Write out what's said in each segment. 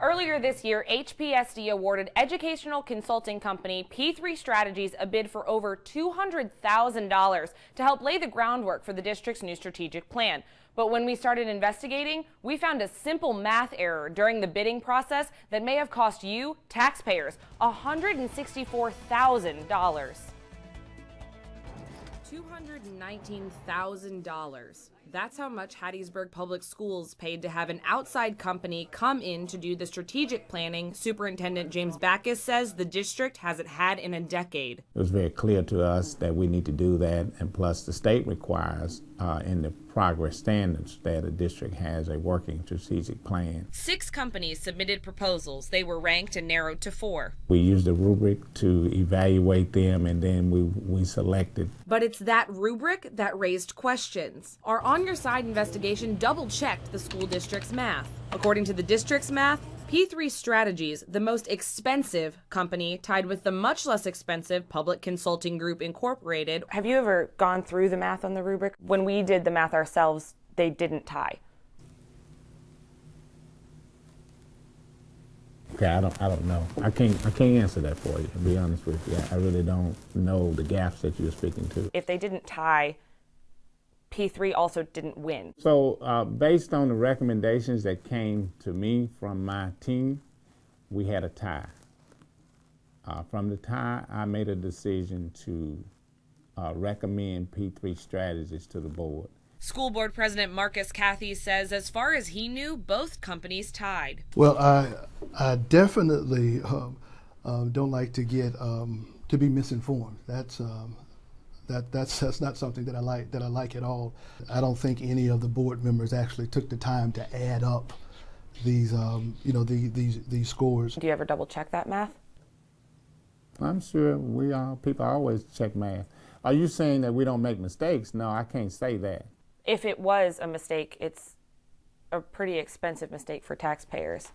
Earlier this year, HPSD awarded educational consulting company P3 Strategies a bid for over $200,000 to help lay the groundwork for the district's new strategic plan. But when we started investigating, we found a simple math error during the bidding process that may have cost you, taxpayers, $164,000. $219,000. That's how much Hattiesburg Public Schools paid to have an outside company come in to do the strategic planning Superintendent James Backus says the district hasn't had in a decade. It was very clear to us that we need to do that, and plus the state requires in the progress standards that a district has a working strategic plan. 6 companies submitted proposals. They were ranked and narrowed to 4. We used a rubric to evaluate them, and then we selected. But it's that rubric that raised questions. Our On Your Side investigation double-checked the school district's math. According to the district's math, P3 Strategies, the most expensive company, tied with the much less expensive Public Consulting Group Incorporated. Have you ever gone through the math on the rubric? When we did the math ourselves, they didn't tie. Okay, I don't know. I can't answer that for you, to be honest with you. I really don't know the gaps that you're speaking to. If they didn't tie, P3 also didn't win. So based on the recommendations that came to me from my team, we had a tie. From the tie, I made a decision to recommend P3 Strategies to the board. School board president Marcus Cathy says as far as he knew, both companies tied. Well, I definitely don't like to get to be misinformed. That's not something that I like at all. I don't think any of the board members actually took the time to add up these these scores. Do you ever double check that math? I'm sure people always check math. Are you saying that we don't make mistakes? No, I can't say that. If it was a mistake, it's a pretty expensive mistake for taxpayers.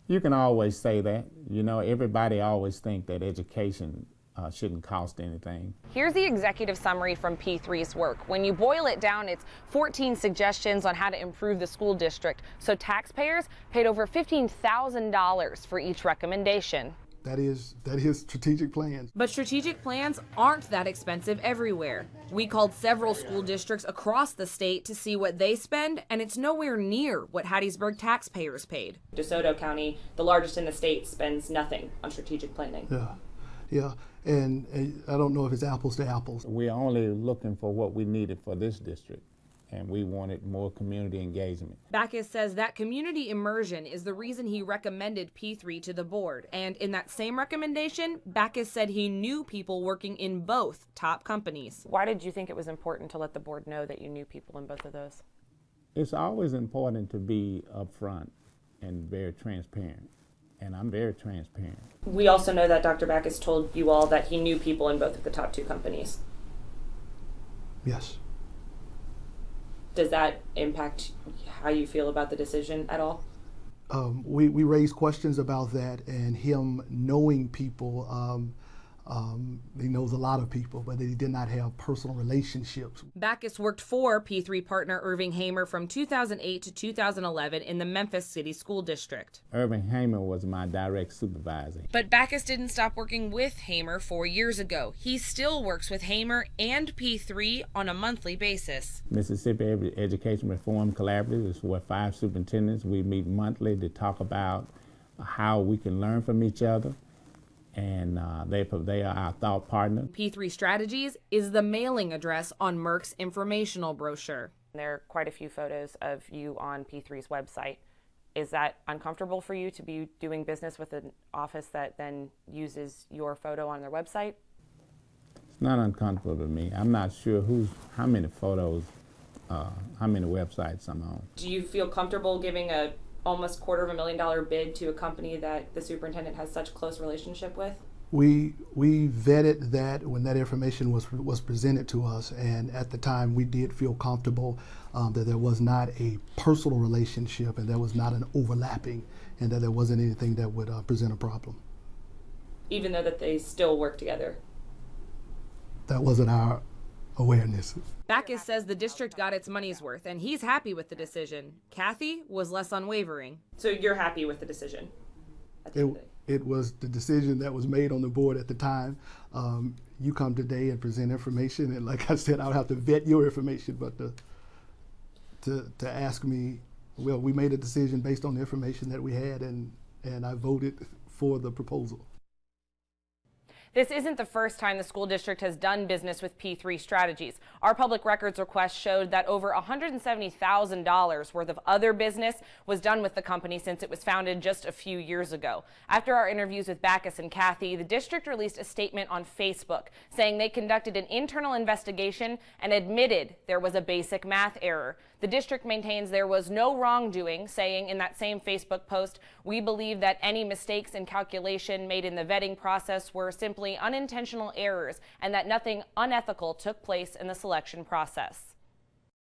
You can always say that. You know, everybody always think that education shouldn't cost anything. Here's the executive summary from P3's work. When you boil it down, it's 14 suggestions on how to improve the school district. So taxpayers paid over $15,000 for each recommendation. That is strategic plans. But strategic plans aren't that expensive everywhere. We called several school districts across the state to see what they spend, and it's nowhere near what Hattiesburg taxpayers paid. DeSoto County, the largest in the state, spends nothing on strategic planning. Yeah, and I don't know if it's apples to apples. We're only looking for what we needed for this district, and we wanted more community engagement. Backus says that community immersion is the reason he recommended P3 to the board. And in that same recommendation, Backus said he knew people working in both top companies. Why did you think it was important to let the board know that you knew people in both of those? It's always important to be upfront and very transparent. And I'm very transparent. We also know that Dr. Backus told you all that he knew people in both of the top 2 companies. Yes. Does that impact how you feel about the decision at all? We raised questions about that, and him knowing people, he knows a lot of people, but he did not have personal relationships. Backus worked for P3 partner Irving Hamer from 2008 to 2011 in the Memphis City School District. Irving Hamer was my direct supervisor. But Backus didn't stop working with Hamer 4 years ago. He still works with Hamer and P3 on a monthly basis. Mississippi Education Reform Collaborative is where 5 superintendents, we meet monthly to talk about how we can learn from each other. And they are our thought partner. P3 Strategies is the mailing address on Merck's informational brochure. There are quite a few photos of you on P3's website. Is that uncomfortable for you to be doing business with an office that then uses your photo on their website? It's not uncomfortable to me. I'm not sure how many photos, how many websites I'm on. Do you feel comfortable giving a almost $250,000 bid to a company that the superintendent has such a close relationship with? We vetted that when that information was presented to us, and at the time we did feel comfortable that there was not a personal relationship and there was not an overlapping, and that there wasn't anything that would present a problem. Even though that they still work together? That wasn't our awareness. Backus says the district got its money's worth, and he's happy with the decision. Kathy was less unwavering. So you're happy with the decision? It was the decision that was made on the board at the time. You come today and present information, and like I said, I would have to vet your information, but to ask me, well, we made a decision based on the information that we had, and I voted for the proposal. This isn't the first time the school district has done business with P3 Strategies. Our public records request showed that over $170,000 worth of other business was done with the company since it was founded just a few years ago. After our interviews with Backus and Kathy, the district released a statement on Facebook saying they conducted an internal investigation and admitted there was a basic math error. The district maintains there was no wrongdoing, saying in that same Facebook post, "We believe that any mistakes in calculation made in the vetting process were simply unintentional errors and that nothing unethical took place in the selection process."